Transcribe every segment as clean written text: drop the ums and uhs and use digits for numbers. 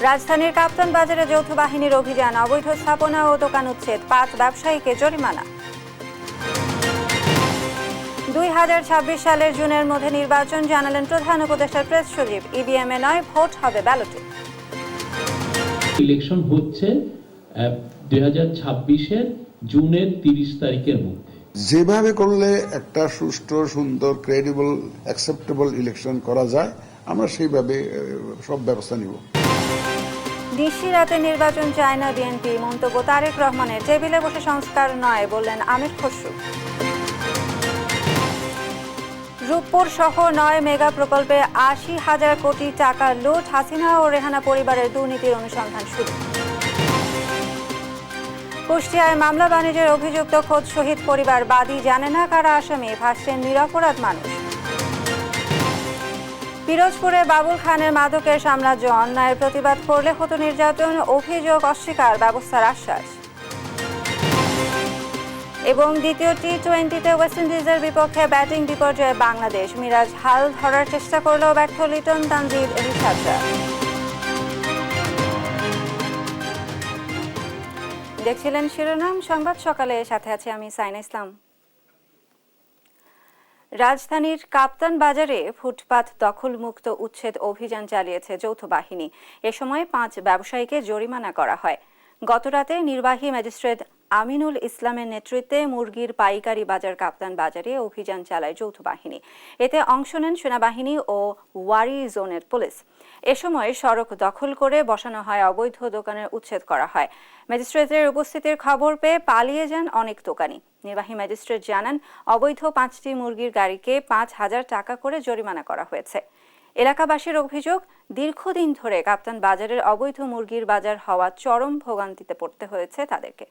রাজধানীর কাপ্তান বাজারে যৌথ বাহিনীর অভিযান, অবৈধ স্থাপনা ও দোকান উচ্ছেদ, 5 ব্যবসায়ীকে জরিমানা। 2026 সালের জুনের মধ্যে নির্বাচন, জানালেন প্রধান উপদেষ্টার প্রেস সচিব। ইভিএমে নয়, ভোট হবে ব্যালটে। ইলেকশন হচ্ছে 2026-এর জুনের 30 তারিখের মধ্যে। যেভাবে করলে একটা সুষ্ঠু, সুন্দর, ক্রেডিবল, অ্যাকসেপ্টেবল ইলেকশন করা যায়, আমরা সেইভাবে সব ব্যবস্থা নিব। নিশি রাতে নির্বাচন চায় না বিএনপি, মন্তব্য তারেক রহমানের। টেবিলে বসে সংস্কার নয়, বললেন আমির খসরু। রূপপুর সহ 9 মেগা প্রকল্পে 80,000 কোটি টাকা লুট, হাসিনা ও রেহানা পরিবারের দুর্নীতির অনুসন্ধান শুরু। কুষ্টিয়ায় মামলা বাণিজ্যের অভিযুক্ত খোদ শহীদ পরিবার, বাদী জানে না কারা আসামি, ভাসছেন নিরপরাধ মানুষ। পিরোজপুরে বাবুল খানের মাদকের সাম্রাজ্য, অন্যায়ের প্রতিবাদ করলে হতো নির্যাতন, অভিযোগ অস্বীকার, ব্যবস্থার আশ্বাস। এবং দ্বিতীয় টি-20তে ওয়েস্ট ইন্ডিজের বিপক্ষে ব্যাটিং বিপর্যয়ে বাংলাদেশ, মিরাজ হাল ধরার চেষ্টা করলেও ব্যর্থ লিটন তানজিদ রিশাদরা। দেখছিলেন শিরোনাম সংবাদ সকালে, সাথে আছে আমি সাইনা ইসলাম। রাজধানীর কাপ্তান বাজারে ফুটপাত দখলমুক্ত উচ্ছেদ অভিযান চালিয়েছে যৌথ বাহিনী। এ সময় 5 ব্যবসায়ীকে জরিমানা করা হয়। গতরাতে নির্বাহী ম্যাজিস্ট্রেট আমিনুল ইসলামের নেতৃত্বে মুরগির পাইকারি বাজার কাপ্তান বাজারে অভিযান চালায় যৌথ বাহিনী। এতে অংশ নেন সেনাবাহিনী ও ওয়ারি জোনের পুলিশ। এ সময় সড়ক দখল করে বসানো হয় অবৈধ দোকানের উচ্ছেদ করা হয়। ম্যাজিস্ট্রেটের উপস্থিতির খবর পেয়ে পালিয়ে যান অনেক দোকানি। নির্বাহী ম্যাজিস্ট্রেট জানান, অবৈধ 5টি মুরগির গাড়িকে 5,000 টাকা করে জরিমানা করা হয়েছে। এলাকাবাসীর অভিযোগ, দীর্ঘদিন ধরে কাপ্তান বাজারের অবৈধ মুরগির বাজার হওয়া চরম ভোগান্তিতে পড়তে হয়েছে তাদেরকে।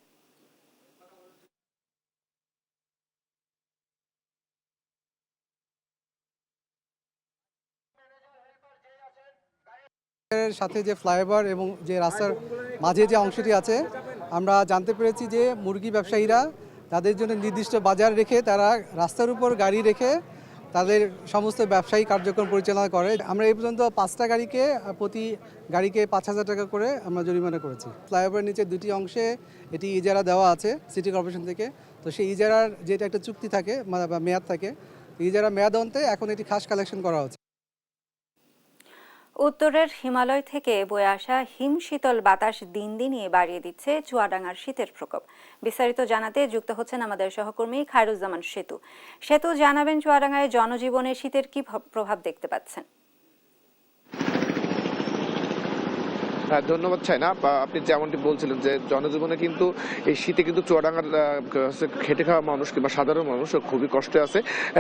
সাথে যে ফ্লাইওভার এবং যে রাস্তার মাঝে যে অংশটি আছে, আমরা জানতে পেরেছি যে মুরগি ব্যবসায়ীরা তাদের জন্য নির্দিষ্ট বাজার রেখে তারা রাস্তার উপর গাড়ি রেখে তাদের সমস্ত ব্যবসায়ী কার্যক্রম পরিচালনা করে। আমরা এই পর্যন্ত 5টা গাড়িকে প্রতি গাড়িকে 5,000 টাকা করে আমরা জরিমানা করেছি। ফ্লাইওভারের নিচে 2টি অংশে এটি ইজারা দেওয়া আছে সিটি কর্পোরেশন থেকে। তো সেই ইজারার যেটা একটা চুক্তি থাকে বা মেয়াদ থাকে, ইজারা মেয়াদ অন্তে এখন এটি খাস কালেকশন করা হচ্ছে। উত্তরের হিমালয় থেকে বয়ে আসা হিমশীতল বাতাস দিন দিনই বাড়িয়ে দিচ্ছে চুয়াডাঙ্গার শীতের প্রকোপ। বিস্তারিত জানাতে যুক্ত হচ্ছেন আমাদের সহকর্মী খায়রুজ্জামান সেতু। জানাবেন চুয়াডাঙ্গায় জনজীবনে শীতের কি প্রভাব দেখতে পাচ্ছেন? ধন্যবাদ চাইনা। আপনি যেমনটি বলছিলেন যে জনজীবনে কিন্তু এই শীতে কিন্তু চুয়াডাঙ্গার খেটে খাওয়া মানুষ কিংবা সাধারণ মানুষ খুবই কষ্টে আছে।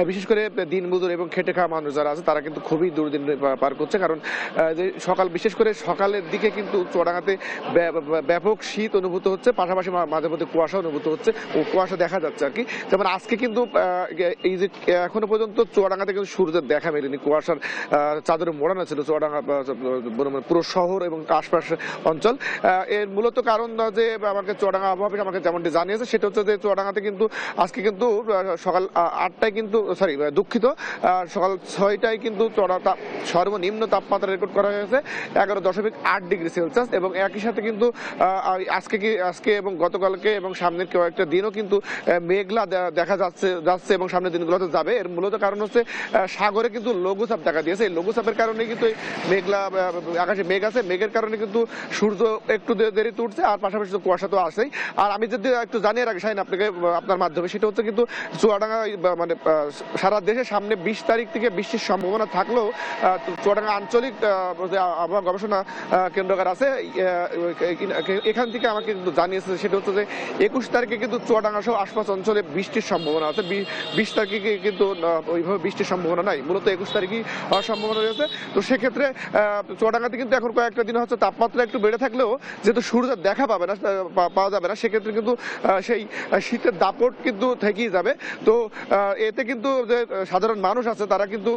বিশেষ করে দিনমজুর এবং খেটে খাওয়া মানুষ যারা আছে তারা কিন্তু খুবই দুর্দিন পার করছে। কারণ যে বিশেষ করে সকালের দিকে কিন্তু চুয়াডাঙ্গাতে ব্যাপক শীত অনুভূত হচ্ছে, পাশাপাশি মাঝে মধ্যে কুয়াশা অনুভূত হচ্ছে ও কুয়াশা দেখা যাচ্ছে আর কি। যেমন আজকে কিন্তু এই যে এখনো পর্যন্ত চুয়াডাঙ্গাতে কিন্তু সূর্যের দেখা মেলেনি, কুয়াশার চাদরে মোড়ানো ছিল চুয়াডাঙ্গা পুরো শহর এবং আশপাশ অঞ্চল। এর মূলত কারণ যে আমাকে চুয়াডাঙ্গা আবহাওয়া আমাকে যেমনটি জানিয়েছে সেটা হচ্ছে যে চুয়াডাঙ্গাতে কিন্তু আজকে কিন্তু সকাল 8টায় কিন্তু সকাল 6টায় কিন্তু সর্বনিম্ন তাপমাত্রা রেকর্ড করা হয়েছে 11.8 ডিগ্রি সেলসিয়াস। এবং একই সাথে কিন্তু আজকে এবং গতকালকে এবং সামনের কয়েকটা দিনও কিন্তু মেঘলা দেখা যাচ্ছে এবং সামনের দিনগুলোতে যাবে। এর মূলত কারণ হচ্ছে সাগরে কিন্তু লঘুচাপ দেখা দিয়েছে। এই লঘুচাপের কারণে কিন্তু মেঘলা আকাশে মেঘ আছে, মেঘের কারণে কিন্তু সূর্য একটু দেরিতে উঠছে, আর পাশাপাশি কুয়াশা তো আসেই। আর আমি যদি একটু জানিয়ে রাখি শাহিন আপনাকে আপনার মাধ্যমে, সেটা হচ্ছে কিন্তু চুয়াডাঙ্গা মানে সারা দেশে সামনে 20 তারিখ থেকে বৃষ্টির সম্ভাবনা থাকলেও চুয়াডাঙ্গা আঞ্চলিক আবহাওয়া গবেষণা কেন্দ্রকার আছে, এখান থেকে আমাকে কিন্তু জানিয়েছে সেটা হচ্ছে যে 21 তারিখে কিন্তু চুয়াডাঙ্গা সহ আশপাশ অঞ্চলে বৃষ্টির সম্ভাবনা আছে। 20 তারিখে কিন্তু ওইভাবে বৃষ্টির সম্ভাবনা নাই, মূলত 21 তারিখই হওয়ার সম্ভাবনা রয়েছে। তো সেক্ষেত্রে চুয়াডাঙ্গাতে কিন্তু এখন কয়েকটা দিন হচ্ছে তাপমাত্রা একটু বেড়ে থাকলেও যেহেতু সূর্যের দেখা পাওয়া যাবে না, সেক্ষেত্রে কিন্তু সেই শীতের দাপট কিন্তু থেকেই যাবে। তো এতে কিন্তু যে সাধারণ মানুষ আছে তারা কিন্তু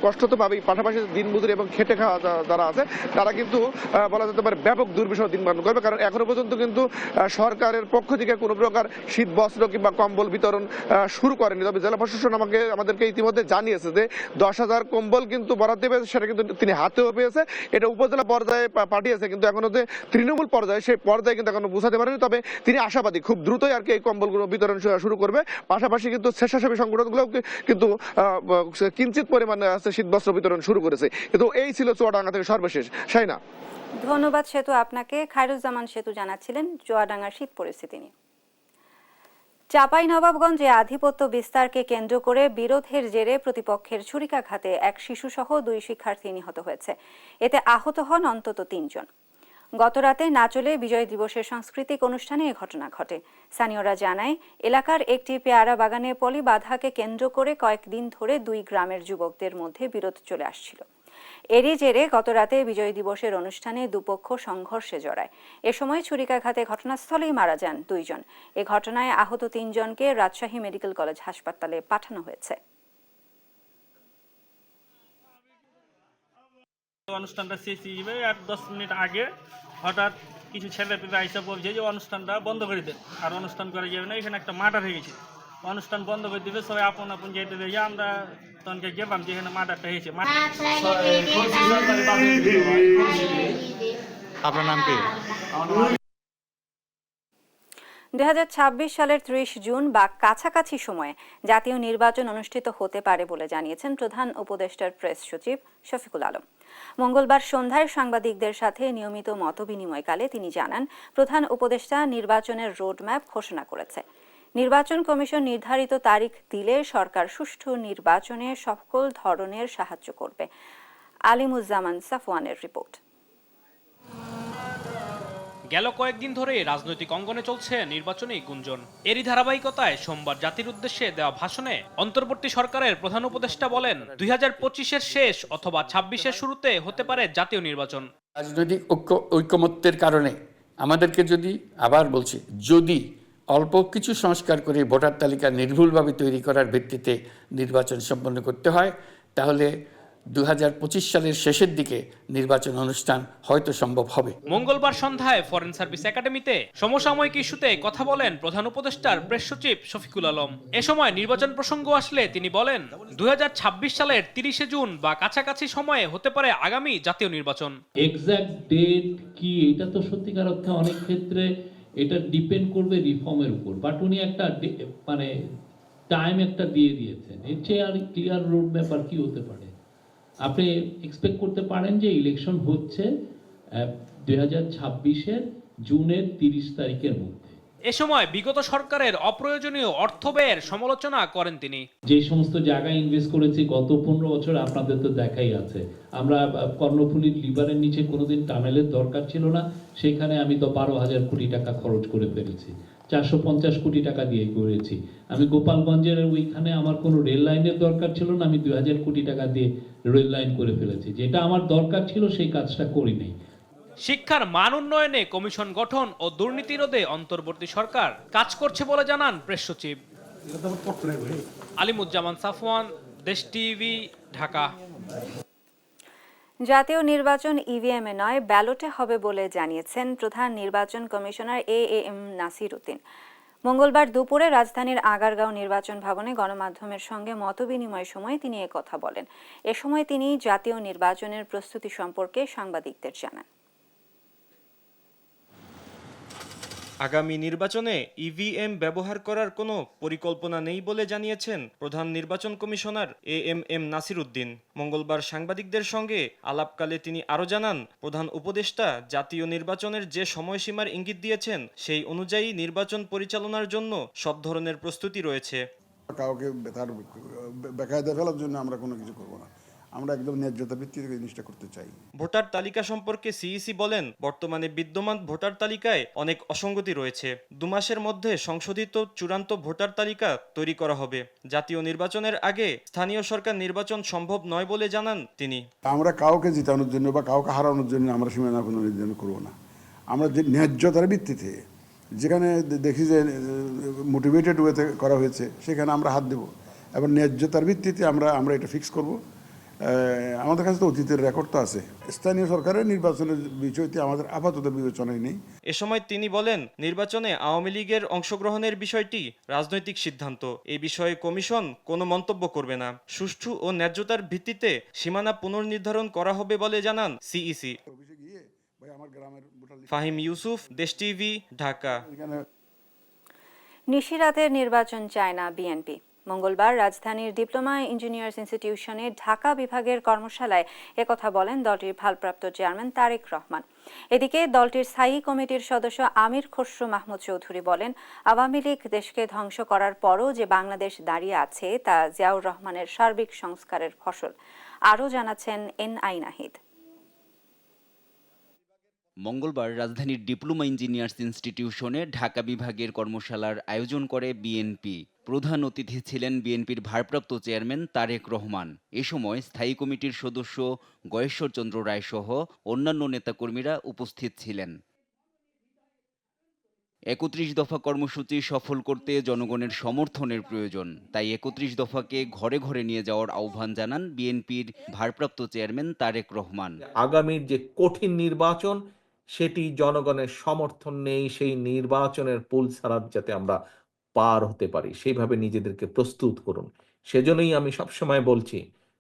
কষ্ট তো পাবেই, পাশাপাশি দিনমজুর এবং খেটে খাওয়া যারা আছে তারা কিন্তু বলা যেতে পারে ব্যাপক দুর্বিষহ দিন পালন করবে। কারণ এখনো পর্যন্ত কিন্তু সরকারের পক্ষ থেকে কোনো প্রকার শীত বস্ত্র কিংবা কম্বল বিতরণ শুরু করেনি। তবে জেলা প্রশাসন আমাদেরকে ইতিমধ্যে জানিয়েছে যে 10,000 কম্বল কিন্তু বরাদ্দ পেয়েছে, সেটা কিন্তু তিনি হাতেও পেয়েছে। এটা উপজেলা পর্যায়ে পাঠিয়েছে, কিন্তু এখনো যে তৃণমূল পর্যায়ে সেই পর্যায়ে কিন্তু এখনো বোঝাতে পারেনি। তবে তিনি আশাবাদী খুব দ্রুতই আর কি এই কম্বলগুলো বিতরণ শুরু করবে। পাশাপাশি কিন্তু স্বেচ্ছাসেবী সংগঠনগুলো কিন্তু কিঞ্চিত পরিমাণে শীতবস্ত্র বিতরণ শুরু করেছে। কিন্তু এই ছিল চুয়াডাঙ্গা থেকে সর্বশেষ। শাইনা। ধন্যবাদ সেতু আপনাকে। খায়রুজ্জামান সেতু জানাচ্ছিলেন চুয়াডাঙ্গার শীত পরিস্থিতি নিয়ে। চাঁপাইনবাবগঞ্জে আধিপত্য বিস্তারকে কেন্দ্র করে বিরোধের জেরে প্রতিপক্ষের ছুরিকাঘাতে এক শিশুসহ 2 শিক্ষার্থী নিহত হয়েছে। এতে আহত হন অন্তত 3 জন। গতরাতে নাচলে বিজয় দিবসের সাংস্কৃতিক অনুষ্ঠানে এ ঘটনা ঘটে। স্থানীয়রা জানায়, এলাকার একটি পেয়ারা বাগানে পলি বাধাকে কেন্দ্র করে কয়েকদিন ধরে 2 গ্রামের যুবকদের মধ্যে বিরোধ চলে আসছিল। এরই জেরে গতরাতে বিজয় দিবসের অনুষ্ঠানে দুপক্ষ সংঘর্ষে জড়ায়। এ সময় ছুরিকাঘাতে ঘটনাস্থলেই মারা যান 2 জন। এ ঘটনায় আহত 3 জনকে রাজশাহী মেডিকেল কলেজ হাসপাতালে পাঠানো হয়েছে। অনুষ্ঠানটা শেষ হয়ে আর 10 মিনিট আগে হঠাৎ কিছু ছেলে পেলে আইসা বলছে যে অনুষ্ঠানটা বন্ধ করে দেন, আর অনুষ্ঠান করা যাবে না, এখানে একটা মার্ডার হয়ে গেছে, অনুষ্ঠান বন্ধ করে দিবে, সবাই আপন আপন যেতে দেয়। আমরা তখনকে গেলাম যে এখানে মার্ডারটা হয়েছে। আপনার নাম কি? 2026 সালের 30 জুন বা কাছাকাছি সময়ে জাতীয় নির্বাচন অনুষ্ঠিত হতে পারে বলে জানিয়েছেন প্রধান উপদেষ্টার প্রেস সচিব শফিকুল আলম। মঙ্গলবার সন্ধ্যায় সাংবাদিকদের সাথে নিয়মিত মতবিনিময়কালে তিনি জানান, প্রধান উপদেষ্টা নির্বাচনের রোডম্যাপ ঘোষণা করেছে। নির্বাচন কমিশন নির্ধারিত তারিখ দিলে সরকার সুষ্ঠু নির্বাচনে সকল ধরনের সাহায্য করবে। আলিমুজ্জামান সাফওয়ানের রিপোর্ট। গেল কয়েকদিন ধরে রাজনৈতিক অঙ্গনে চলছে নির্বাচনী গুঞ্জন। এরই ধারাবাহিকতায় সোমবার জাতির উদ্দেশ্যে দেওয়া ভাষণে অন্তর্বর্তী সরকারের প্রধান উপদেষ্টা বলেন, 2025-এর শেষ অথবা 26-এর শুরুতে হতে পারে জাতীয় নির্বাচন। রাজনৈতিক ঐকমত্যের কারণে আমাদেরকে যদি অল্প কিছু সংস্কার করে ভোটার তালিকা নির্ভুলভাবে তৈরি করার ভিত্তিতে নির্বাচন সম্পন্ন করতে হয়, তাহলে 2025 সালের শেষের দিকে নির্বাচন অনুষ্ঠান হয়তো সম্ভব হবে। মঙ্গলবার সন্ধ্যায় ফরেন সার্ভিস একাডেমিতে সমসাময়িক ইস্যুতে কথা বলেন প্রধান উপদেষ্টার প্রেস সচিব শফিকুল আলম। এ সময় নির্বাচন প্রসঙ্গ আসলে তিনি বলেন, 2026 সালের 30 জুন বা কাছাকাছি সময়ে হতে পারে আগামী জাতীয় নির্বাচন। এক্সাক্ট ডেট কি এটা তো সত্যিকার অর্থে অনেক ক্ষেত্রে এটা ডিপেন্ড করবে রিফর্মের উপর, বাট উনি একটা মানে টাইম একটা দিয়ে দিয়েছেন। এর চেয়ে আর ক্লিয়ার রোড ম্যাপ আর কি হতে পারে? আপনি এক্সপেক্ট করতে পারেন যে ইলেকশন হচ্ছে 2026-এর জুনের 30 তারিখের মধ্যে। এ সময় বিগত সরকারের অপ্রয়োজনীয় অর্থ ব্যয়ের সমালোচনা করেন তিনি। যে সমস্ত জায়গায় ইনভেস্ট করেছি গত 15 বছর আপনাদের তো দেখাই আছে। আমরা কর্ণফুলীর লিভারের নিচে কোনোদিন টানেলের দরকার ছিল না, সেখানে আমি তো 12,000 কোটি টাকা খরচ করে ফেলেছি, 450 কোটি টাকা দিয়ে করেছি। আমি গোপালগঞ্জের ওইখানে আমার কোনো রেল লাইনের দরকার ছিল না, আমি 2,000 কোটি টাকা দিয়ে রেল লাইন করে ফেলেছি। যেটা আমার দরকার ছিল সেই কাজটা করি নাই। শিক্ষার মান উন্নয়নে কমিশন গঠন ও দুর্নীতি রোধে অন্তর্বর্তী সরকার কাজ করছে বলে জানান প্রেস সচিব। আলিমুজ্জামান সাফওয়ান, দেশ টিভি, ঢাকা। জাতীয় নির্বাচন ইভিএমে নয় ব্যালটে হবে বলে জানিয়েছেন প্রধান নির্বাচন কমিশনার এএম নাসির উদ্দিন। মঙ্গলবার দুপুরে রাজধানীর আগারগাঁও নির্বাচন ভবনে গণমাধ্যমের সঙ্গে মতবিনিময় সময়ে তিনি একথা বলেন। এ সময় তিনি জাতীয় নির্বাচনের প্রস্তুতি সম্পর্কে সাংবাদিকদের জানান। আগামী নির্বাচনে ইভিএম ব্যবহার করার কোনো পরিকল্পনা নেই বলে জানিয়েছেন প্রধান নির্বাচন কমিশনার এএম নাসির উদ্দিন। মঙ্গলবার সাংবাদিকদের সঙ্গে আলাপকালে তিনি আরও জানান, প্রধান উপদেষ্টা জাতীয় নির্বাচনের যে সময়সীমার ইঙ্গিত দিয়েছেন সেই অনুযায়ী নির্বাচন পরিচালনার জন্য সব ধরনের প্রস্তুতি রয়েছে। কাউকে তার বেকায়দা ফেলার জন্য আমরা কোনো কিছু করব না, আমরা একদম ন্যায্যতা ভিত্তিতে জিনিসটা করতে চাই। ভোটার তালিকা সম্পর্কে সিইসি বলেন, বর্তমানে বিদ্যমান ভোটার তালিকায় অনেক অসঙ্গতি রয়েছে। 2 মাসের মধ্যে সংশোধিত চূড়ান্ত ভোটার তালিকা তৈরি করা হবে। জাতীয় নির্বাচনের আগে স্থানীয় সরকার নির্বাচন সম্ভব নয় বলে জানান তিনি। আমরা কাউকে জিতানোর জন্য বা কাউকে হারানোর জন্য আমরা সীমানা কোনো নির্ধারণ করব না। আমরা যে ন্যায্যতার ভিত্তিতে যেখানে দেখি যে মোটিভেটেড ওয়েতে করা হয়েছে সেখানে আমরা হাত দেব এবং ন্যায্যতার ভিত্তিতে আমরা এটা ফিক্স করব। আমাদের কাছে তো অতীতের রেকর্ড তো আছে। স্থানীয় সরকারের নির্বাচনের বিষয়টি আমাদের আপাতত বিবেচনায় নেই। এ সময় তিনি বলেন, নির্বাচনে আওয়ামী লীগের অংশগ্রহণের বিষয়টি রাজনৈতিক সিদ্ধান্ত। এই বিষয়ে কমিশন কোনো মন্তব্য করবে না। সুষ্ঠু ও ন্যায্যতার ভিত্তিতে সীমানা পুনর্নির্ধারণ করা হবে বলে জানান সিইসি। আমার গ্রামের ভোটার লিস্ট ফাহিম ইউসুফ, দেশ টিভি, ঢাকা। এখানে নিশিরাতের নির্বাচন চায় না বিএনপি। মঙ্গলবার রাজধানীর ডিপ্লোমা ইঞ্জিনিয়ার্স ইনস্টিটিউশনে ঢাকা বিভাগের কর্মশালায় একথা বলেন দলটির ভারপ্রাপ্ত চেয়ারম্যান তারেক রহমান। এদিকে দলটির স্থায়ী কমিটির সদস্য আমির খসরু মাহমুদ চৌধুরী বলেন, আওয়ামী লীগ দেশকে ধ্বংস করার পরও যে বাংলাদেশ দাঁড়িয়ে আছে তা জিয়াউর রহমানের সার্বিক সংস্কারের ফসল। আরও জানাচ্ছেন NI নাহিদ। মঙ্গলবার রাজধানীর ডিপ্লোমা ইঞ্জিনিয়ার্স ইনস্টিটিউশনে ঢাকা বিভাগের কর্মশালার আয়োজন করে বিএনপি। প্রধান অতিথি ছিলেন বিএনপির ভারপ্রাপ্ত চেয়ারম্যান তারেক রহমান। এ সময় স্থায়ী কমিটির সদস্য গয়েশ্বরচন্দ্র রায় সহ অন্যান্য নেতাকর্মীরা উপস্থিত ছিলেন। ৩১ দফা কর্মসূচি সফল করতে জনগণের সমর্থনের প্রয়োজন, তাই ৩১ দফাকে ঘরে ঘরে নিয়ে যাওয়ার আহ্বান জানান বিএনপির ভারপ্রাপ্ত চেয়ারম্যান তারেক রহমান। আগামীর যে কঠিন নির্বাচন, সেটি জনগণের সমর্থন নেই, সেই নির্বাচনের পুল ছাড়া যাতে আমরা পার হতে পারি সেইভাবে নিজেদেরকে প্রস্তুত করুন। সেজন্যই আমি সবসময় বলছি,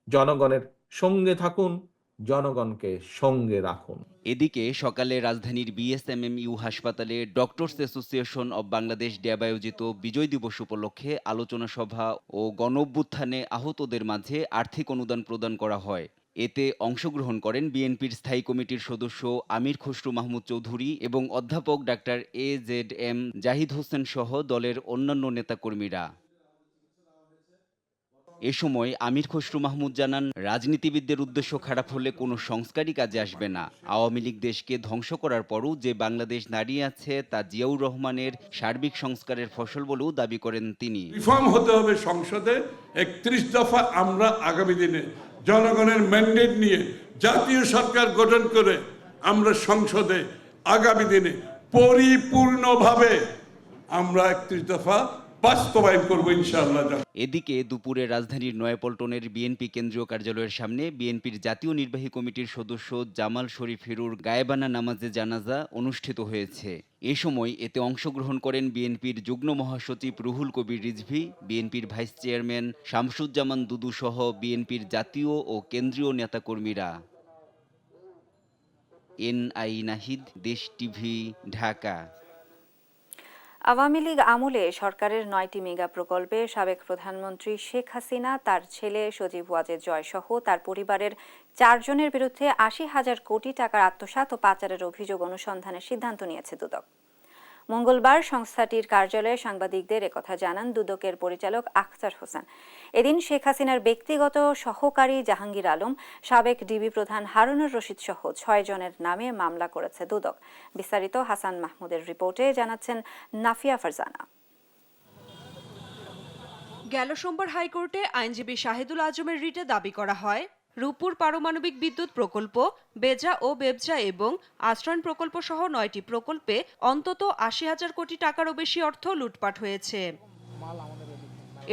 জনগণের সঙ্গে থাকুন, জনগণকে সঙ্গে রাখুন। এদিকে সকালে রাজধানীর BSMMU হাসপাতালে ডক্টরস অ্যাসোসিয়েশন অব বাংলাদেশ ড্যাব আয়োজিত বিজয় দিবস উপলক্ষে আলোচনা সভা ও গণঅভ্যুত্থানে আহতদের মাঝে আর্থিক অনুদান প্রদান করা হয়। এতে অংশগ্রহণ করেন বিএনপির স্থায়ী কমিটির সদস্য আমির খসরু মাহমুদ চৌধুরী এবং অধ্যাপক ডাক্তার AZM জাহিদ হোসেন সহ দলের অন্যান্য নেতাকর্মীরা। এ সময় আমির খসরু মাহমুদ জানান, রাজনীতিবিদদের উদ্দেশ্য খারাপ হলে কোনো সংস্কারই কাজে আসবে না। আওয়ামী লীগ দেশকে ধ্বংস করার পরও যে বাংলাদেশ দাঁড়িয়ে আছে তা জিয়াউর রহমানের সার্বিক সংস্কারের ফসল বলেও দাবি করেন তিনি। রিফর্ম হতে হবে সংসদে। ৩১ দফা আমরা আগামী দিনে জনগণের ম্যান্ডেট নিয়ে জাতীয় সরকার গঠন করে আমরা সংসদে আগামী দিনে পরিপূর্ণভাবে আমরা ৩১ দফা বাস্তবায়ন করব ইনশাআল্লাহ। এদিকে দুপুরে রাজধানীর নয়াপল্টনের বিএনপি কেন্দ্রীয় কার্যালয়ের সামনে বিএনপির জাতীয় নির্বাহী কমিটির সদস্য জামাল শরীফ হিরুর গায়েবানা নামাজে জানাজা অনুষ্ঠিত হয়েছে। এ সময় এতে অংশগ্রহণ করেন বিএনপির যুগ্ম মহাসচিব রুহুল কবির রিজভী, বিএনপির ভাইস চেয়ারম্যান শামসুজ্জামান দুদু সহ বিএনপির জাতীয় ও কেন্দ্রীয় নেতাকর্মীরা। NI নাহিদ, দেশ টিভি, ঢাকা। আওয়ামী লীগ আমলে সরকারের 9টি মেগা প্রকল্পে সাবেক প্রধানমন্ত্রী শেখ হাসিনা, তার ছেলে সজীব ওয়াজেদ জয় সহ তার পরিবারের 4 জনের বিরুদ্ধে 80,000 কোটি টাকার আত্মসাৎ ও পাচারের অভিযোগ অনুসন্ধানের সিদ্ধান্ত নিয়েছে দুদক। মঙ্গলবার সংস্থাটির কার্যালয়ে সাংবাদিকদের একথা জানান দুদকের পরিচালক আখতার হোসেন। এদিন শেখ হাসিনার ব্যক্তিগত সহকারী জাহাঙ্গীর আলম, সাবেক ডিবি প্রধান হারুনুর রশিদ সহ 6 জনের নামে মামলা করেছে দুদক। বিস্তারিত হাসান মাহমুদের রিপোর্টে জানাচ্ছেন নাফিয়া ফারজানা। গেল সোমবার হাইকোর্টে আইনজীবী শাহিদুল আজমের রিটে দাবি করা হয়, রূপপুর পারমাণবিক বিদ্যুৎ প্রকল্প, বেজা ও বেবজা এবং আশ্রয়ণ প্রকল্প সহ 9টি প্রকল্পে অন্তত 80,000 কোটি টাকারও বেশি অর্থ লুটপাট হয়েছে।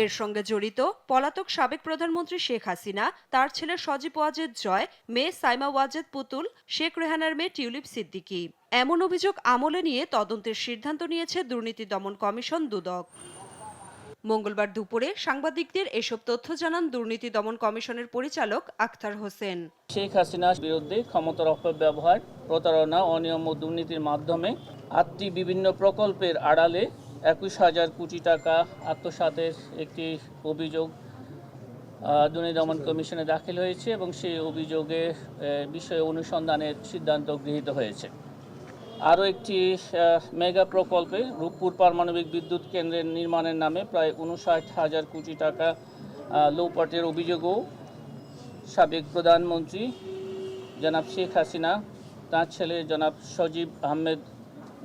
এর সঙ্গে জড়িত পলাতক সাবেক প্রধানমন্ত্রী শেখ হাসিনা, তার ছেলে সজীব ওয়াজেদ জয়, মেয়ে সাইমা ওয়াজেদ পুতুল, শেখ রেহানার মেয়ে টিউলিপ সিদ্দিকী। এমন অভিযোগ আমলে নিয়ে তদন্তের সিদ্ধান্ত নিয়েছে দুর্নীতি দমন কমিশন দুদক। মঙ্গলবার দুপুরে সাংবাদিকদের এসব তথ্য জানান দুর্নীতি দমন কমিশনের পরিচালক আখতার হোসেন। শেখ হাসিনার বিরুদ্ধে ক্ষমতার অপব্যবহার, প্রতারণা, অনিয়ম ও দুর্নীতির মাধ্যমে 8টি বিভিন্ন প্রকল্পের আড়ালে 21,000 কোটি টাকা আত্মসাতের একটি অভিযোগ দুর্নীতি দমন কমিশনে দাখিল হয়েছে এবং সেই অভিযোগের বিষয়ে অনুসন্ধানের সিদ্ধান্ত গৃহীত হয়েছে। আরও একটি মেগা প্রকল্পে রূপপুর পারমাণবিক বিদ্যুৎ কেন্দ্রের নির্মাণের নামে প্রায় 59,000 কোটি টাকা লুটপাটের অভিযোগও সাবেক প্রধানমন্ত্রী জনাব শেখ হাসিনা, তার ছেলে জনাব সজীব আহমেদ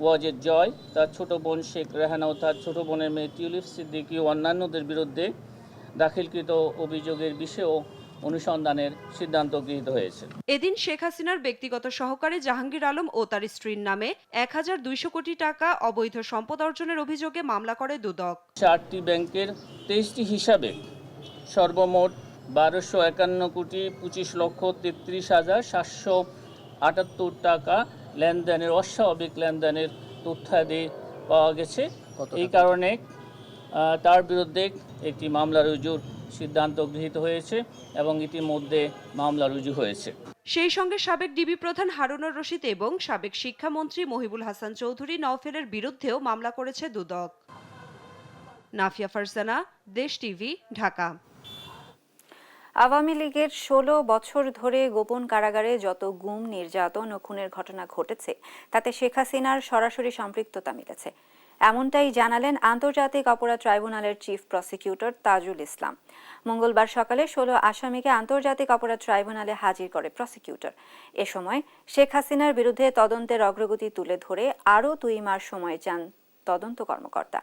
ওয়াজেদ জয়, তার ছোট বোন শেখ রেহানা ও তার ছোট বোনের মেয়ে টিউলিপ সিদ্দিকী ও অন্যান্যদের বিরুদ্ধে দাখিলকৃত অভিযোগের বিষয়েও অনুসন্ধানের সিদ্ধান্ত গৃহীত হয়েছে। এদিন শেখ হাসিনার ব্যক্তিগত সহকারী জাহাঙ্গীর আলম ও তার স্ত্রীর নামে 1,200 কোটি টাকা অবৈধ সম্পদ অর্জনের অভিযোগে মামলা করে দুদক। 4টি ব্যাংকের 23টি হিসাবে সর্বমোট 1251 কোটি 25,33,778 টাকা লেনদেনের অস্বাভাবিক লেনদেনের তথ্যাদি পাওয়া গেছে। এই কারণে তার বিরুদ্ধে একটি মামলা রুজুর সিদ্ধান্ত গৃহীত হয়েছে এবং ইতিমধ্যে মামলা রুজু হয়েছে। সেই সঙ্গে সাবেক ডিবি প্রধান হারুনুর রশিদ এবং সাবেক শিক্ষামন্ত্রী মহিবুল হাসান চৌধুরী নওফেলের বিরুদ্ধেও মামলা করেছে দুদক। নাফিয়া ফারজানা, দেশ টিভি, ঢাকা। আওয়ামী লীগের 16 বছর ধরে গোপন কারাগারে যত গুম, নির্যাতন ও খুনের ঘটনা ঘটেছে তাতে শেখ হাসিনার সরাসরি সম্পৃক্ততা মিলেছে। এমনটাই জানালেন আন্তর্জাতিক অপরাধ ট্রাইব্যুনালের চিফ প্রসিকিউটর তাজুল ইসলাম। মঙ্গলবার সকালে 16 আসামিকে আন্তর্জাতিক অপরাধ ট্রাইব্যুনালে হাজির করে প্রসিকিউটর। এ সময় শেখ হাসিনার বিরুদ্ধে তদন্তের অগ্রগতি তুলে ধরে আরও 2 মাস সময় চান তদন্ত কর্মকর্তা।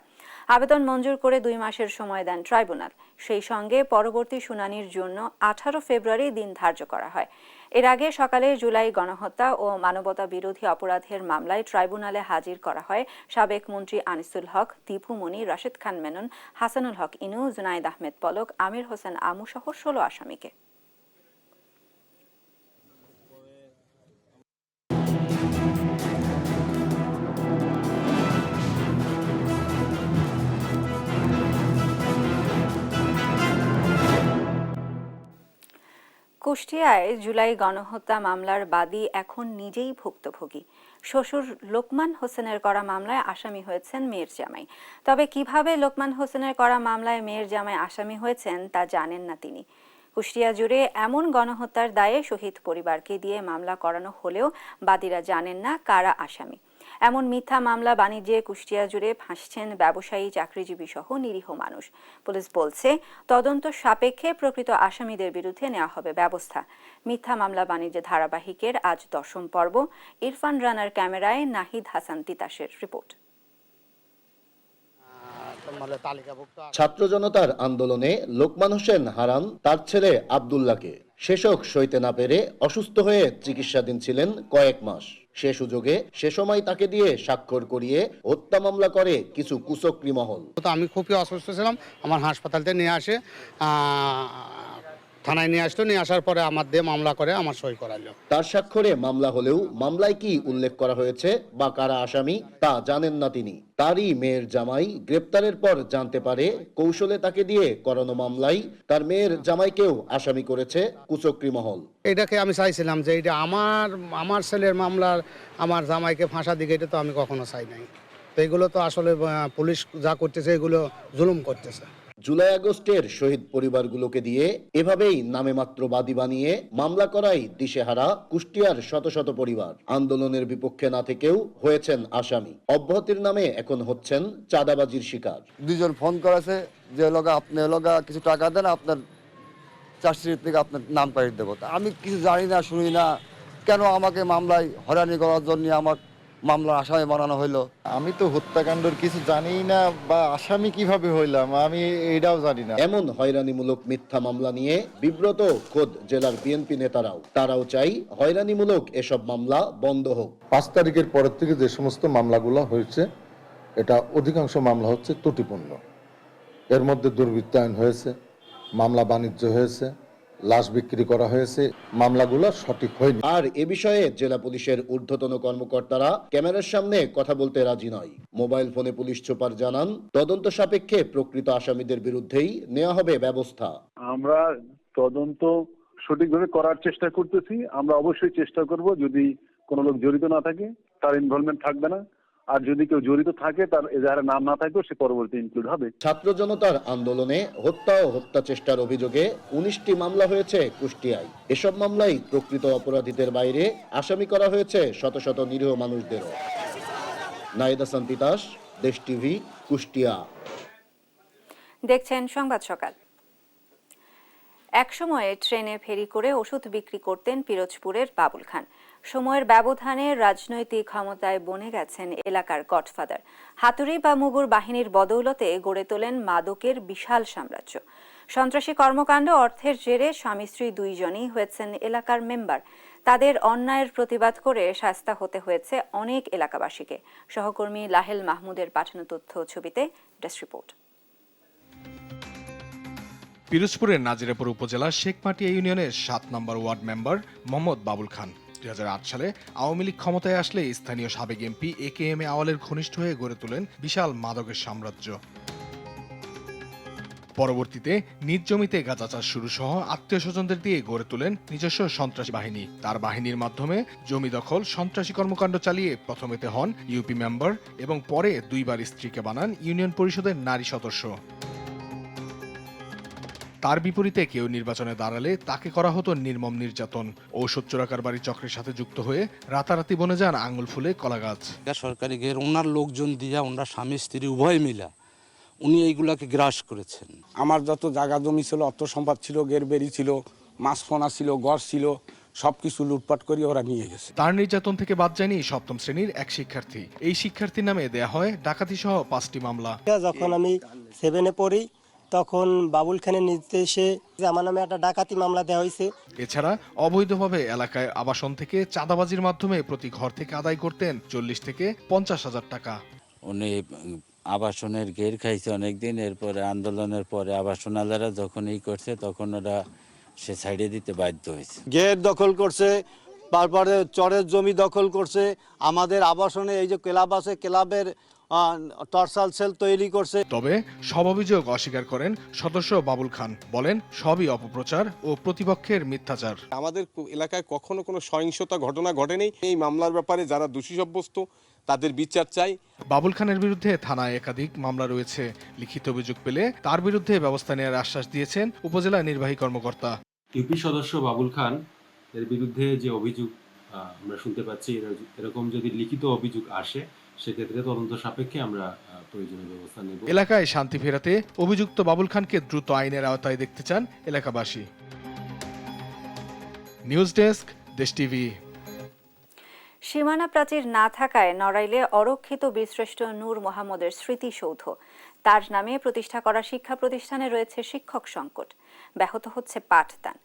আবেদন মঞ্জুর করে 2 মাসের সময় দেন ট্রাইব্যুনাল। সেই সঙ্গে পরবর্তী শুনানির জন্য 18 ফেব্রুয়ারি দিন ধার্য করা হয়। এর আগে সকালে জুলাই গণহত্যা ও মানবতা বিরোধী অপরাধের মামলায় ট্রাইব্যুনালে হাজির করা হয় সাবেক মন্ত্রী আনিসুল হক, দীপু মনি, রাশেদ খান মেনন, হাসানুল হক ইনু, জুনাইদ আহমেদ পলক, আমির হোসেন আমু সহ 16 আসামিকে। কুষ্টিয়ায় জুলাই গণহত্যা মামলার বাদী এখন নিজেই ভুক্তভোগী। শ্বশুর লোকমান হোসেনের করা মামলায় আসামি হয়েছেন মেয়ের জামাই। তবে কিভাবে লোকমান হোসেনের করা মামলায় মেয়ের জামাই আসামি হয়েছেন তা জানেন না তিনি। কুষ্টিয়া জুড়ে এমন গণহত্যার দায়ে শহীদ পরিবারকে দিয়ে মামলা করানো হলেও বাদীরা জানেন না কারা আসামি। এমন মিথ্যা মামলা বাণিজ্যে কুষ্টিয়া জুড়ে ফাঁসছেন ব্যবসায়ী, চাকরিজীবী সহ নিরীহ মানুষ। পুলিশ বলছে তদন্ত সাপেক্ষে প্রকৃত আসামিদের বিরুদ্ধে নেওয়া হবে ব্যবস্থা। মিথ্যা মামলা বাণিজ্য ধারাবাহিকের আজ 10ম পর্ব। ইরফান রানার ক্যামেরায় নাহিদ হাসান তিতাসের রিপোর্ট। ছাত্র জনতার আন্দোলনে লোকমান হোসেন হারান তার ছেলে আব্দুল্লাহকে। শেষক সইতে না পেরে অসুস্থ হয়ে চিকিৎসাধীন ছিলেন কয়েক মাস। সে সুযোগে সে সময় তাকে দিয়ে স্বাক্ষর করিয়ে হত্যা মামলা করে কিছু কুচক্রী মহল। আমি খুবই অসুস্থ ছিলাম, আমার হাসপাতালতে নিয়ে আসে, থানায় নিয়ে আসলো, নিয়ে আসার পরে আমার দিয়ে মামলা করে আমার সই করালো। তার স্বাক্ষরে মামলা হলেও মামলায় কি উল্লেখ করা হয়েছে বা কারা আসামি তা জানেন না তিনি। তারই মেয়ের জামাই গ্রেপ্তারের পর জানতে পারে কৌশলে তাকে দিয়ে করানো মামলায় তার মেয়ের জামাইকেও আসামি করেছে কুচক্রী মহল। এটাকে আমি চাইছিলাম যে এটা আমার ছেলের মামলার আমার জামাইকে ফাঁসা দিকে, এটা তো আমি কখনো চাই নাই। তো এগুলো তো আসলে পুলিশ যা করতেছে এগুলো জুলুম করতেছে। জুলাই আগস্টের শহীদ পরিবারগুলোকে দিয়ে এভাবেই নামে মাত্র বাদী বানিয়ে মামলা করাই দিশেহারা কুষ্টিয়ার শত শত পরিবার। আন্দোলনের বিপক্ষে না থেকেও হয়েছেন আসামি। অব্যাহতির নামে এখন হচ্ছেন চাঁদাবাজির শিকার। 2 জন ফোন করেছে যে আপনি কিছু টাকা দেন, আপনার চার্জশিট থেকে আপনার নাম কাটিয়ে দেবো। আমি কিছু জানি না, শুনি না, কেন আমাকে মামলায় হয়রানি করার জন্য আমার মামলার আসামি বানানো হইলো। আমি তো হত্যাকাণ্ডের কিছু জানি না, বা আসামি কিভাবে হইলাম আমি এটাও জানি না। এমন হয়রানিমূলক মিথ্যা মামলা নিয়ে বিব্রত খোদ জেলার বিএনপি নেতারাও। তারাও চাই হয়রানিমূলক এসব মামলা বন্ধ হোক। 5 তারিখের পরের থেকে যে সমস্ত মামলাগুলো হয়েছে, এটা অধিকাংশ মামলা হচ্ছে ত্রুটিপূর্ণ। এর মধ্যে দুর্বৃত্তায়ন হয়েছে, মামলা বাণিজ্য হয়েছে, লাশ বিক্রি করা হয়েছে, মামলাগুলো সঠিক হয়নি। আর এ বিষয়ে জেলা পুলিশের ঊর্ধ্বতন কর্মকর্তারা ক্যামেরার সামনে কথা বলতে রাজি নয়। মোবাইল ফোনে পুলিশ সুপার জানান তদন্ত সাপেক্ষে প্রকৃত আসামিদের বিরুদ্ধেই নেওয়া হবে ব্যবস্থা। আমরা তদন্ত সঠিকভাবে করার চেষ্টা করতেছি। আমরা অবশ্যই চেষ্টা করব যদি কোনো লোক জড়িত না থাকে তার ইনভলভমেন্ট থাকবে না, আর যদি কেউ জড়িত থাকে তার এজাহারে নাম না থাকবে সে পরবর্তী ইনক্লুড হবে। ছাত্র জনতার আন্দোলনে হত্যা ও হত্যা চেষ্টার অভিযোগে 19টি মামলা হয়েছে কুষ্টিয়ায়। এসব মামলায় প্রকৃত অপরাধীদের বাইরে আসামি করা হয়েছে শত শত নিরীহ মানুষদেরও। নাহিদ হাসান তিতাস, দেশ টিভি, কুষ্টিয়া। দেখছেন সংবাদ সকাল। একসময়ে ট্রেনে ফেরি করে ওষুধ বিক্রি করতেন পিরোজপুরের বাবুল খান। সময়ের ব্যবধানে রাজনৈতিক ক্ষমতায় বনে গেছেন এলাকার গডফাদার। হাতুড়ি বা মুগুর বাহিনীর বদৌলতে গড়ে তোলেন মাদকের বিশাল সাম্রাজ্য। সন্ত্রাসী কর্মকাণ্ড অর্থের জেরে স্বামী স্ত্রী 2 জনই হয়েছেন এলাকার মেম্বার। তাদের অন্যায়ের প্রতিবাদ করে শাস্তা হতে হয়েছে অনেক এলাকাবাসীকে। সহকর্মী লাহেল মাহমুদের পাঠানো তথ্য ছবিতে ডেস্ক রিপোর্ট। পিরোজপুরের নাজিরাপুর উপজেলার শেখমাটিয়া ইউনিয়নের 7 নম্বর ওয়ার্ড মেম্বার মোহাম্মদ বাবুল খান 2008 সালে আওয়ামী লীগ ক্ষমতায় আসলে স্থানীয় সাবেক এমপি AKM আওয়ালের ঘনিষ্ঠ হয়ে গড়ে তোলেন বিশাল মাদকের সাম্রাজ্য। পরবর্তীতে নিজ জমিতে গাঁজা চাষ শুরু সহ আত্মীয় স্বজনদের দিয়ে গড়ে তোলেন নিজস্ব সন্ত্রাসী বাহিনী। তার বাহিনীর মাধ্যমে জমি দখল, সন্ত্রাসী কর্মকাণ্ড চালিয়ে প্রথমেতে হন ইউপি মেম্বার এবং পরে 2 বার স্ত্রীকে বানান ইউনিয়ন পরিষদের নারী সদস্য। তার বিপরীতে কেউ নির্বাচনে দাঁড়ালে তাকে করা হতো নির্মম নির্যাতন। ঔষধ চোরাকারবারি চক্রের সাথে যুক্ত হয়ে রাতারাতি বনে যান আঙুল ফুলে কলা গাছ। সরকারি ঘের ওনার লোকজন দিয়া, ওনার স্বামী স্ত্রী উভয় মিলা উনি এইগুলাকে গ্রাস করেছেন। আমার যত জায়গা জমি ছিল, অর্থ সম্পদ ছিল, গের বেরি ছিল, মাছ ফোনা ছিল, গড় ছিল, সবকিছু লুটপাট করে ওরা নিয়ে গেছে। তার নির্যাতন থেকে বাদ যায়নি সপ্তম শ্রেণীর এক শিক্ষার্থী। এই শিক্ষার্থীর নামে দেয়া হয় ডাকাতি সহ 5টি মামলা। যখন আমি 7-এ পড়ি তখন বাবুল খানের নির্দেশে আমার নামে একটা ডাকাতি মামলা দেওয়া হয়েছে। এছাড়া অবৈধভাবে এলাকায় আবাসন থেকে চাঁদাবাজির মাধ্যমে প্রতি ঘর থেকে আদায় করতেন 40 থেকে 50,000 টাকা। উনি আবাসনের ঘের খাইছে অনেকদিন, এরপরে আন্দোলনের পরে আবাসনালারা যখন করছে তখন ওরা সে সাইডে দিতে বাধ্য হয়েছে। ঘের দখল করছে, তারপরে চরের জমি দখল করছে, আমাদের আবাসনে এই যে ক্লাব আছে, ক্লাবের টর্সাল সেল তৈরি করছে। তবে সব অভিযোগ অস্বীকার করেন সদস্য বাবুল খান। বলেন সবই অপপ্রচার ও প্রতিপক্ষের মিথ্যাচার। আমাদের এলাকায় কখনো কোনো সহিংসতা ঘটনা ঘটেনি। এই মামলার ব্যাপারে যারা দোষী সাব্যস্ত তাদের বিচার চাই। বাবুল খানের বিরুদ্ধে থানায় একাধিক মামলা রয়েছে। লিখিত অভিযোগ পেলে তার বিরুদ্ধে ব্যবস্থা নেওয়ার আশ্বাস দিয়েছেন উপজেলা নির্বাহী কর্মকর্তা। ইউপি সদস্য বাবুল খান এর বিরুদ্ধে যে অভিযোগ আমরা শুনতে পাচ্ছি, এরকম যদি লিখিত অভিযোগ আসে সেক্ষেত্রে তদন্ত সাপেক্ষে আমরা প্রয়োজনীয় ব্যবস্থা নেব। এলাকায় শান্তি ফেরাতে অভিযুক্ত বাবুল খানকে দ্রুত আইনের আওতায় দেখতে চান এলাকাবাসী। নিউজ ডেস্ক, দেশ টিভি। সীমানা প্রাচীর না থাকায় নড়াইলে অরক্ষিত বীরশ্রেষ্ঠ নূর মোহাম্মদের স্মৃতিসৌধ। তার নামে প্রতিষ্ঠা করা শিক্ষা প্রতিষ্ঠানে রয়েছে শিক্ষক সংকট, ব্যাহত হচ্ছে পাঠদান।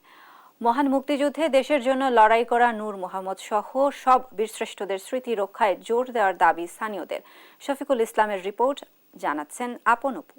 মহান মুক্তিযুদ্ধে দেশের জন্য লড়াই করা নূর মোহাম্মদ সহ সব বীরশ্রেষ্ঠদের স্মৃতি রক্ষায় জোর দেওয়ার দাবি স্থানীয়দের। শফিকুল ইসলামের রিপোর্ট, জানাচ্ছেন আপন অপু।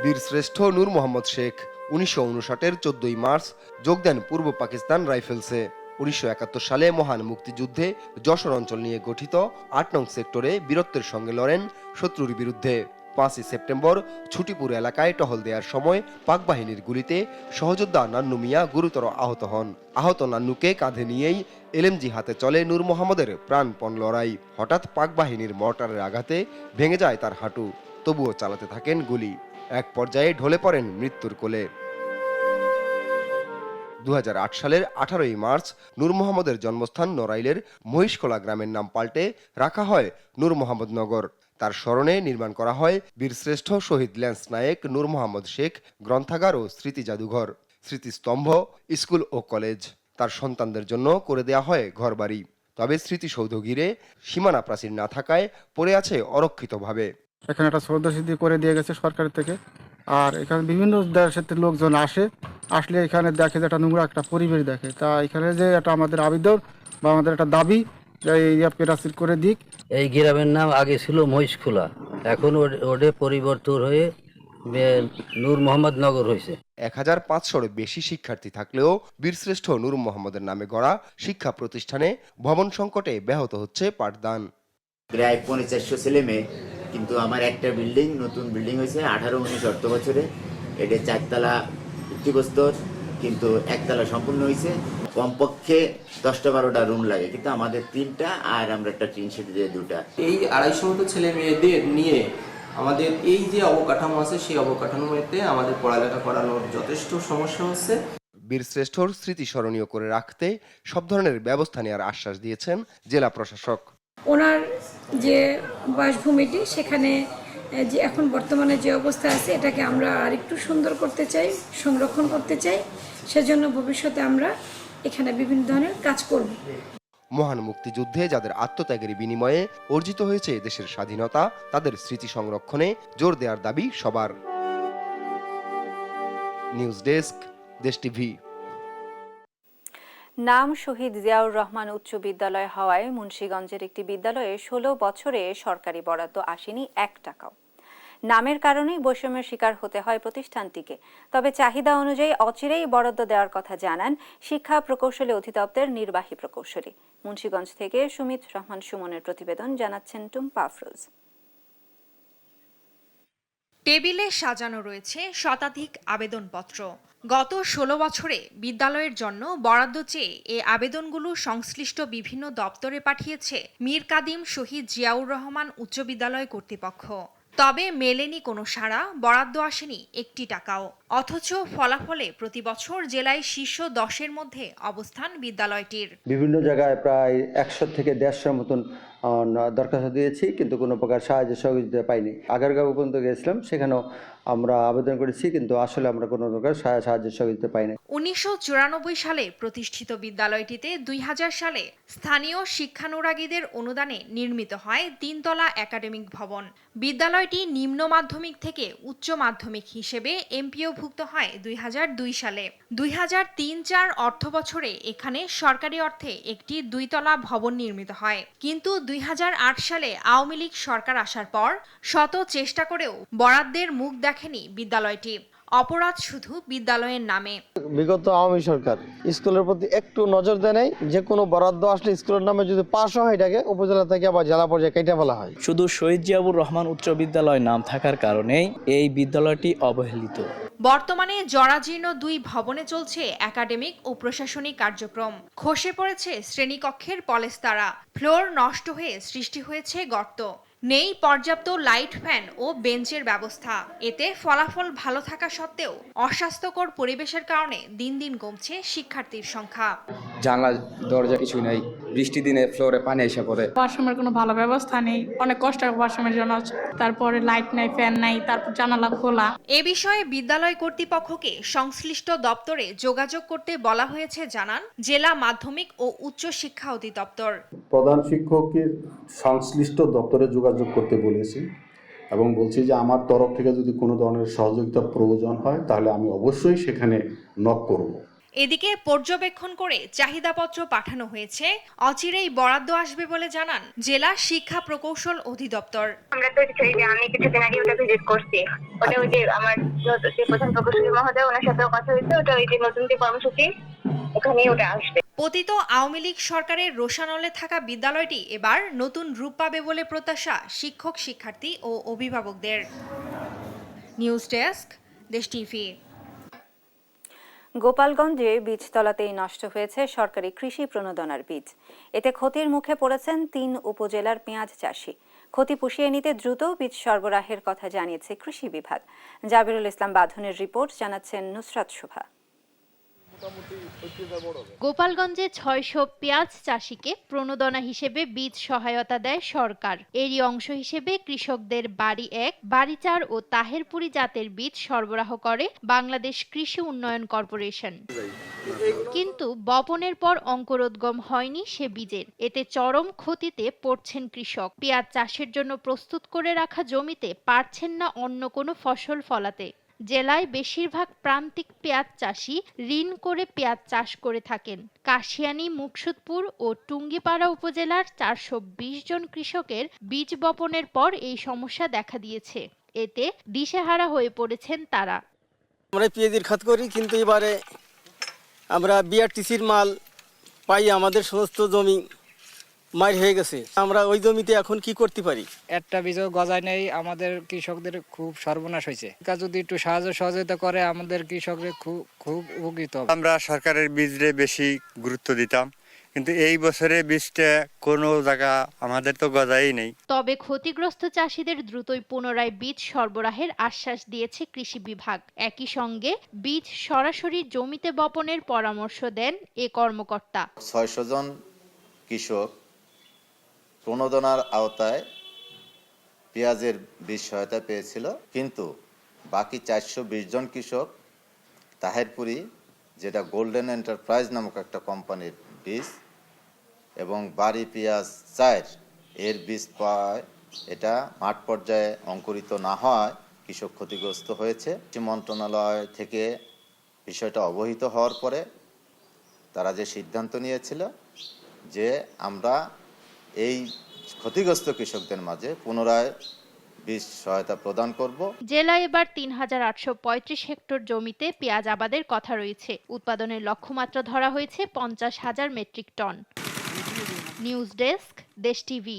বীরশ্রেষ্ঠ নূর মোহাম্মদ শেখ 1959-এর 14ই মার্চ যোগ দেন পূর্ব পাকিস্তান রাইফেলসে। 1971 সালে মহান মুক্তিযুদ্ধে যশোর অঞ্চল নিয়ে গঠিত 8 নং সেক্টরে বীরত্বের সঙ্গে লড়েন শত্রুর বিরুদ্ধে। 5ই সেপ্টেম্বর ছুটিপুর এলাকায় টহল দেওয়ার সময় পাক বাহিনীর গুলিতে সহযোদ্ধা নান্নু মিয়া গুরুতর আহত হন। আহত নান্নুকে কাঁধে নিয়েই এলএমজি হাতে চলে নূর মোহাম্মদের প্রাণপণ লড়াই। হঠাৎ পাক বাহিনীর মর্টারের আঘাতে ভেঙে যায় তার হাঁটু, তবুও চালাতে থাকেন গুলি। এক পর্যায়ে ঢলে পড়েন মৃত্যুর কোলে। 2008 সালের 18ই মার্চ নূর মোহাম্মদের জন্মস্থান নড়াইলের মহিষখোলা গ্রামের নাম পাল্টে রাখা হয় নূর মোহাম্মদ নগর। তার স্মরণে নির্মাণ করা হয় বীরশ্রেষ্ঠ শহীদ ল্যান্স নায়েক নূর মোহাম্মদ শেখ গ্রন্থাগার ও স্মৃতি জাদুঘর, স্মৃতিস্তম্ভ, স্কুল ও কলেজ। তার সন্তানদের জন্য করে দেয়া হয় ঘরবাড়ি। তবে স্মৃতিসৌধ ঘিরে সীমানা প্রাচীর না থাকায় পড়ে আছে অরক্ষিতভাবে। এখানে একটা শ্রদ্ধাসিদ্ধি করে দিয়ে গেছে সরকারের থেকে। আর এখানে বিভিন্ন দেশের লোকজন আসলে এখানে দেখে যে একটা নোংরা একটা পরিবেশ দেখে। তা এখানে যে একটা আমাদের আবেদন বা আমাদের একটা দাবি যে এই প্রাচীর করে দিক। এই গ্রামের নাম আগে ছিল মহিষখোলা, এখন ওটা পরিবর্তন হয়ে নূর মোহাম্মদ নগর হয়েছে। 1500-এর বেশি শিক্ষার্থী থাকলেও বীরশ্রেষ্ঠ নূর মোহাম্মদের নামে গড়া শিক্ষা প্রতিষ্ঠানে ভবন সংকটে ব্যাহত হচ্ছে পাঠদান। প্রায় 4500 ছেলে মেয়ে, কিন্তু আমার একটা বিল্ডিং, নতুন বিল্ডিং হয়েছে 18-19 অর্থ বছরে। এটা 4 তলা ভিত্তিপ্রস্তর, কিন্তু 1 তলা সম্পূর্ণ হয়েছে। কমপক্ষে 10-12টা রুম লাগে, কিন্তু আমাদের 3টা, আর আমরা একটা টিন শেড দিয়ে 2টা। এই 250 মতো ছেলে মেয়েদের নিয়ে আমাদের এই যে অবকাঠামো আছে, সেই অবকাঠামোতে আমাদের পড়ালেখা করানোর যথেষ্ট সমস্যা হচ্ছে। বীরশ্রেষ্ঠর স্মৃতি স্মরণীয় করে রাখতে সব ধরনের ব্যবস্থা নেওয়ার আশ্বাস দিয়েছেন জেলা প্রশাসক। ওনার যে বাসভূমিটি, সেখানে যে এখন বর্তমানে যে অবস্থা আছে, এটাকে আমরা আরেকটু সুন্দর করতে চাই, সংরক্ষণ করতে চাই। সেজন্য ভবিষ্যতে আমরা এখানে বিভিন্ন ধরনের কাজ করব। মহান মুক্তিযুদ্ধে যাদের আত্মত্যাগের বিনিময়ে অর্জিত হয়েছে দেশের স্বাধীনতা, তাদের স্মৃতি সংরক্ষণে জোর দেওয়ার দাবি সবার। নিউজ ডেস্ক, দেশ টিভি। নাম শহীদ জিয়াউর রহমান উচ্চ বিদ্যালয় হওয়ায় মুন্সিগঞ্জের একটি বিদ্যালয়ে 16 বছরে সরকারি বরাদ্দ আসেনি 1 টাকাও। নামের কারণেই বৈষম্যের শিকার হতে হয় প্রতিষ্ঠানটিকে। তবে চাহিদা অনুযায়ী অচিরেই বরাদ্দ দেওয়ার কথা জানান শিক্ষা প্রকৌশলী অধিদপ্তরের নির্বাহী প্রকৌশলী। মুন্সিগঞ্জ থেকে সুমিত রহমান সুমনের প্রতিবেদন, জানাচ্ছেন টুম্পা আফরোজ। টেবিলে সাজানো রয়েছে শতাধিক আবেদনপত্র। গত ১৬ বছরে বিদ্যালয়ের জন্য বরাদ্দ চেয়ে এই আবেদনগুলো সংশ্লিষ্ট বিভিন্ন দপ্তরে পাঠিয়েছে মীর কাদিম শহীদ জিয়াউর রহমান উচ্চ বিদ্যালয় কর্তৃপক্ষ। তবে মেলেনি কোনো সাড়া, বরাদ্দ আসেনি একটি টাকাও। অথচ ফলাফলে প্রতি বছর জেলায় শীর্ষ 10-এর মধ্যে অবস্থান বিদ্যালয়টির। বিভিন্ন জায়গায় প্রায় ১০০ থেকে ১৫০ মতন দরখাস্ত দিয়েছি, কিন্তু কোনো প্রকার সাহায্য সহযোগিতা পাইনি। আগারগাঁও পর্যন্ত গেছিলাম, সেখানেও আমরা আবেদন করেছি, কিন্তু আসলে আমরা কোনো প্রকার সাহায্য সহযোগিতা পাইনি। ১৯৯৪ সালে প্রতিষ্ঠিত বিদ্যালয়টিতে ২০০০ সালে স্থানীয় শিক্ষানুরাগীদের অনুদানে নির্মিত হয় ৩-তলা একাডেমিক ভবন। বিদ্যালয়টি নিম্ন মাধ্যমিক থেকে উচ্চ মাধ্যমিক হিসেবে এমপিওভুক্ত হয় ২০০২ সালে। ২০০৩-০৪ অর্থবছরে এখানে সরকারি অর্থে একটি ২-তলা ভবন নির্মিত হয়। কিন্তু ২০০৮ সালে আওয়ামী লীগ সরকার আসার পর শত চেষ্টা করেও বরাদ্দের মুখ দেখেনি বিদ্যালয়টি। অপরাধ শুধু বিদ্যালয়ের নামে। বিগত আওয়ামী সরকার স্কুলের প্রতি একটু নজর দেয় নাই। যে কোনো বরাদ্দ আসলে স্কুলের নামে যদি পাস হয়, এটাকে উপজেলা থেকে আবার জেলা পর্যায়ে কেটে ফেলা হয়। শুধু শহীদ জিয়াউর রহমান উচ্চ বিদ্যালয় নাম থাকার কারণেই এই বিদ্যালয়টি অবহেলিত। বর্তমানে জরাজীর্ণ 2 ভবনে চলছে একাডেমিক ও প্রশাসনিক কার্যক্রম। খসে পড়েছে শ্রেণীকক্ষের পলেস্তারা, ফ্লোর নষ্ট হয়ে সৃষ্টি হয়েছে গর্ত। নেই পর্যাপ্ত লাইট, ফ্যান ও বেঞ্চের ব্যবস্থা। এতে ফলাফল ভালো থাকা সত্ত্বেও অস্বাস্থ্যকর পরিবেশের কারণে দিন দিন কমছে শিক্ষার্থীর সংখ্যা। জানলা দরজা কিছু নেই, বৃষ্টি দিনে ফ্লোরে পানি এসে পড়ে। ওয়াশরুমের কোনো ভালো ব্যবস্থা নেই, অনেক কষ্ট হয় ওয়াশরুমের জন্য। তারপরে লাইট নাই, ফ্যান নাই, তারপর জানালা খোলা। এ বিষয়ে বিদ্যালয় কর্তৃপক্ষকে সংশ্লিষ্ট দপ্তরে যোগাযোগ করতে বলা হয়েছে জানান জেলা মাধ্যমিক ও উচ্চ শিক্ষা অধিদপ্তর। প্রধান শিক্ষককে সংশ্লিষ্ট দপ্তরে যোগাযোগ করতে বলেছি এবং বলছি যে আমার তরফ থেকে যদি কোনো ধরনের সহযোগিতা প্রয়োজন হয় তাহলে আমি অবশ্যই সেখানে নক করব। এদিকে পর্যবেক্ষণ করে চাহিদাপত্র পাঠানো হয়েছে। অচিরেই বরাদ্দ আসবে বলে জানান জেলা শিক্ষা প্রকৌশল অধিদপ্তর। আমরা তো আমি কিছুদিন আগে ওটা ভিজিট করছি। ওটা ওই যে আমার যে প্রধান প্রকৌশলী মহোদয়, ওনার সাথেও কথা হয়েছে। ওটা ওই যে নতুন যে কর্মসূচি, ওখানেই ওটা আসবে। পতিত আওয়ামী লীগ সরকারের রোশানলে থাকা বিদ্যালয়টি এবার নতুন রূপ পাবে বলে প্রত্যাশা শিক্ষক, শিক্ষার্থী ও অভিভাবকদের। নিউজ ডেস্ক, দেশ টিভি। গোপালগঞ্জে বীজতলাতেই নষ্ট হয়েছে সরকারি কৃষি প্রণোদনার বীজ। এতে ক্ষতির মুখে পড়েছেন 3 উপজেলার পেঁয়াজ চাষি। ক্ষতি পুষিয়ে নিতে দ্রুত বীজ সরবরাহের কথা জানিয়েছে কৃষি বিভাগ। জাবিরুল ইসলাম বাঁধনের রিপোর্ট, জানাচ্ছেন নুসরাত শোভা। গোপালগঞ্জে 600 পেঁয়াজ চাষিকে প্রণোদনা হিসেবে বীজ সহায়তা দেয় সরকার। এরই অংশ হিসেবে কৃষকদের বাড়ি 1, বাড়ি 4 ও তাহেরপুরি জাতের বীজ সরবরাহ করে বাংলাদেশ কৃষি উন্নয়ন কর্পোরেশন। কিন্তু বপনের পর অঙ্কুরোদ্গম হয়নি সে বীজের। এতে চরম ক্ষতিতে পড়ছেন কৃষক। পেঁয়াজ চাষের জন্য প্রস্তুত করে রাখা জমিতে পারছেন না অন্য কোনো ফসল ফলাতে। জেলায় বেশিরভাগ প্রান্তিক পেঁয়াজ চাষি ঋণ করে পেঁয়াজ চাষ করে থাকেন। কাশিয়ানী, মুকসুদপুর ও টুঙ্গিপাড়া উপজেলার 420 জন কৃষকের বীজ বপনের পর এই সমস্যা দেখা দিয়েছে। এতে দিশেহারা হয়ে পড়েছেন তারা। আমরা পেঁয়াজের খাত করি, কিন্তু এবারে আমরা বিআরটিসির মাল পাই, আমাদের সমস্ত জমি মার হয়ে গেছে। আমরা ওই জমিতে এখন কি করতে পারি? একটা বীজও গজায় নেই, আমাদের কৃষকদের খুব সর্বনাশ হয়েছে। যদি একটু সাহায্য সহযোগিতা করে আমাদের কৃষকদের খুব উপকৃত হবে। আমরা সরকারের বীজে বেশি গুরুত্ব দিতাম, কিন্তু এই বছরে বীজটা কোনো জায়গা আমাদের তো গজাই নেই। তবে ক্ষতিগ্রস্ত চাষিদের দ্রুতই পুনরায় বীজ সরবরাহের আশ্বাস দিয়েছে কৃষি বিভাগ। একই সঙ্গে বীজ সরাসরি জমিতে বপনের পরামর্শ দেন এ কর্মকর্তা। 600 জন কৃষক প্রণোদনার আওতায় পেঁয়াজের বীজ সহায়তা পেয়েছিল, কিন্তু বাকি 420 জন কৃষক তাহেরপুরি, যেটা গোল্ডেন এন্টারপ্রাইজ নামক একটা কোম্পানির বীজ, এবং বাড়ি পেঁয়াজ 4 এর বীজ পায়। এটা মাঠ পর্যায়ে অঙ্কুরিত না হয় কৃষক ক্ষতিগ্রস্ত হয়েছে। কৃষি মন্ত্রণালয় থেকে বিষয়টা অবহিত হওয়ার পরে তারা যে সিদ্ধান্ত নিয়েছিল যে আমরা এই ক্ষতিগ্রস্ত কৃষকদের মাঝে পুনরায় বীজ সহায়তা প্রদান করব। জেলায় এবার 3835 হেক্টর জমিতে পেঁয়াজ আবাদের কথা রয়েছে। উৎপাদনের লক্ষ্যমাত্রা ধরা হয়েছে 50,000 মেট্রিক টন। নিউজ ডেস্ক, দেশ টিভি।